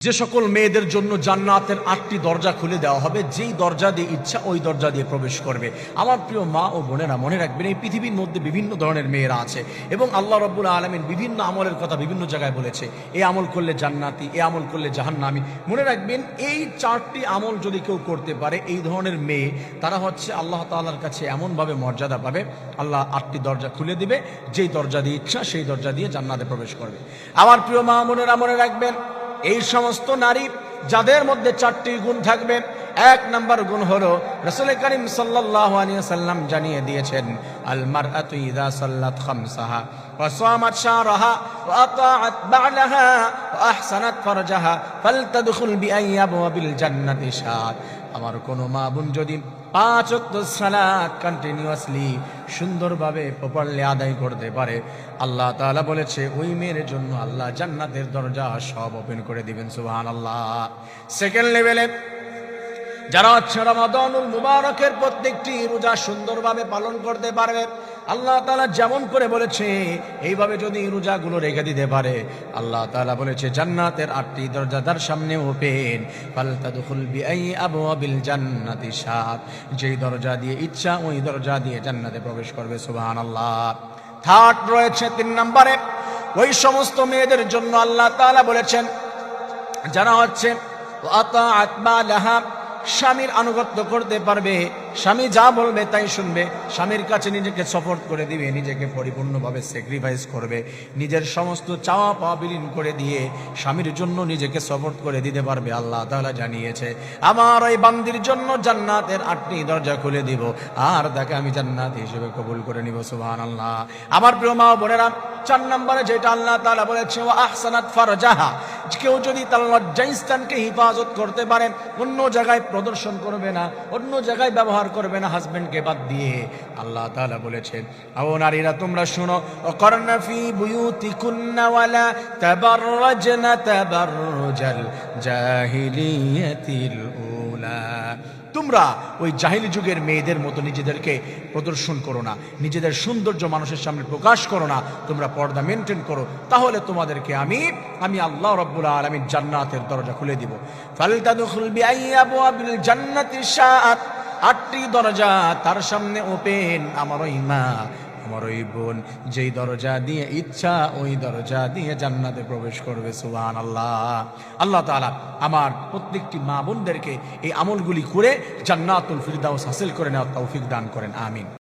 যে সকল মেয়েদের জন্য জান্নাতের ৮টি দরজা খুলে দেওয়া হবে, যেই দরজা দিয়ে ইচ্ছা ওই দরজা দিয়ে প্রবেশ করবে। আমার প্রিয় মা ও বোনেরা, মনে রাখবেন এই পৃথিবীর মধ্যে বিভিন্ন ধরনের মেয়েরা আছে এবং আল্লাহ রাব্বুল আলামিন বিভিন্ন আমলের কথা বিভিন্ন জায়গায় বলেছে। এই আমল করলে জান্নাতি, এই আমল করলে জাহান্নামী। মনে রাখবেন এই 4টি আমল যদি কেউ করতে পারে, এই ধরনের মেয়ে তারা হচ্ছে আল্লাহ তাআলার কাছে এমনভাবে মর্যাদা পাবে, আল্লাহ 8টি দরজা খুলে দিবে, যেই দরজা দিয়ে ইচ্ছা সেই দরজা দিয়ে জান্নাতে প্রবেশ করবে। আমার প্রিয় মা বোনেরা, মনে রাখবেন এই সমস্ত নারী যাদের মধ্যে 4টি গুণ থাকবে। 1 নম্বর গুণ হলো রাসূল করিম সাল্লাল্লাহু আলাইহি ওয়াসাল্লাম জানিয়ে দিয়েছেন, আল মারআতু ইযা সাল্লাত খামসাহা ওয়া সামাত শাহরাহা ওয়া আতাআত বা'লাহা ওয়া আহসানাত ফারজাহা ফালতাদখুল বিআইয়ি আবওয়াবিল জান্নাতি শাআত। আমার কোন মা বোন যদি 5 ওয়াক্ত সালাত কন্টিনিউয়াসলি সুন্দরভাবে প্রপারলি আদায় করতে পারে, আল্লাহ তাআলা বলেছে ওই মেয়ের জন্য আল্লাহ জান্নাতের দরজা সব ওপেন করে দিবেন। সুবহানাল্লাহ। সেকেন্ড লেভেলে যারা রমাদানুল মুবারকের প্রত্যেকটি রোজা সুন্দরভাবে পালন করতে পারবে, আল্লাহ তাআলা যেমন করে বলেছে এইভাবে যদি রোজাগুলো রেখে দিতে পারে, আল্লাহ তাআলা বলেছে জান্নাতের 8টি দরজা তার সামনে ওপেন। ফালতাদখুল বিআইয়ি আবওয়াবিল জান্নাতি শাআত, যেই দরজা দিয়ে ইচ্ছা ওই দরজা দিয়ে জান্নাতে প্রবেশ করবে। সুবহানাল্লাহ। থার্ড রয়েছে 3 নম্বরে, ওই সমস্ত মেয়েদের জন্য আল্লাহ তাআলা বলেছেন যারা হচ্ছে আতাআত বা'লাহা, স্বামীর আনুগত্য করতে পারবে, স্বামী যা বলবে তাই শুনবে, স্বামীর কাছে নিজেকে সাপোর্ট করে দিবে, নিজেকে পরিপূর্ণভাবে স্যাক্রিফাইস করবে, নিজের সমস্ত চাওয়া পাওয়া বিলীন করে দিয়ে স্বামীর জন্য নিজেকে সাপোর্ট করে দিতে পারবে। আল্লাহ তাআলা জানিয়েছে আমার ওই বান্দির জন্য জান্নাতের 8টি দরজা খুলে দিব, আর তাকে আমি জান্নাত হিসেবে কবুল করে নিব। সুবহানাল্লাহ। আমার প্রিয় মা বোনেরা, 4 নম্বরে যেটা আল্লাহ তাআলা বলেছে ওয়া আহসানাত ফারজাহা, কেউ যদি তার লজ্জাস্থানকে হিফাজত করতে পারে, অন্য জায়গায় প্রদর্শন করবে না, অন্য জায়গায় ব্যবহার করবে না হাজবেন্ডকে বাদ দিয়ে, আল্লাহ তাআলা বলেছেন ও নারীরা তোমরা শুনো, ওয়াকারনা ফি বুয়ুতিকুন্না ওয়ালা তাবাররাজনা তাবাররুজাল জাহিলিয়াতিল উলা, তোমরা ওই জাহিলি যুগের মেয়েদের মতো নিজেদেরকে প্রদর্শন করো না, নিজেদের সৌন্দর্য মানুষের সামনে প্রকাশ করো না, তোমরা পর্দা মেনটেন করো, তাহলে তোমাদেরকে আমি আল্লাহ রাব্বুল আলামিন জান্নাতের দরজা খুলে দিব। ফালতাদখুল বিআইয়ি আবওয়াবিল জান্নাতি শাআত, 8টি দরজা তার সামনে ওপেন। আমার ওই মা, আমার ওই বোন যেই দরজা দিয়ে ইচ্ছা ওই দরজা দিয়ে জান্নাতে প্রবেশ করবে। সুবহানাল্লাহ। আল্লাহ তাআলা আমার প্রত্যেকটি মা বোনদেরকে এই আমলগুলি করে জান্নাতুল ফিরদাউস হাসিল করে নেওয়ার তৌফিক দান করেন। আমিন।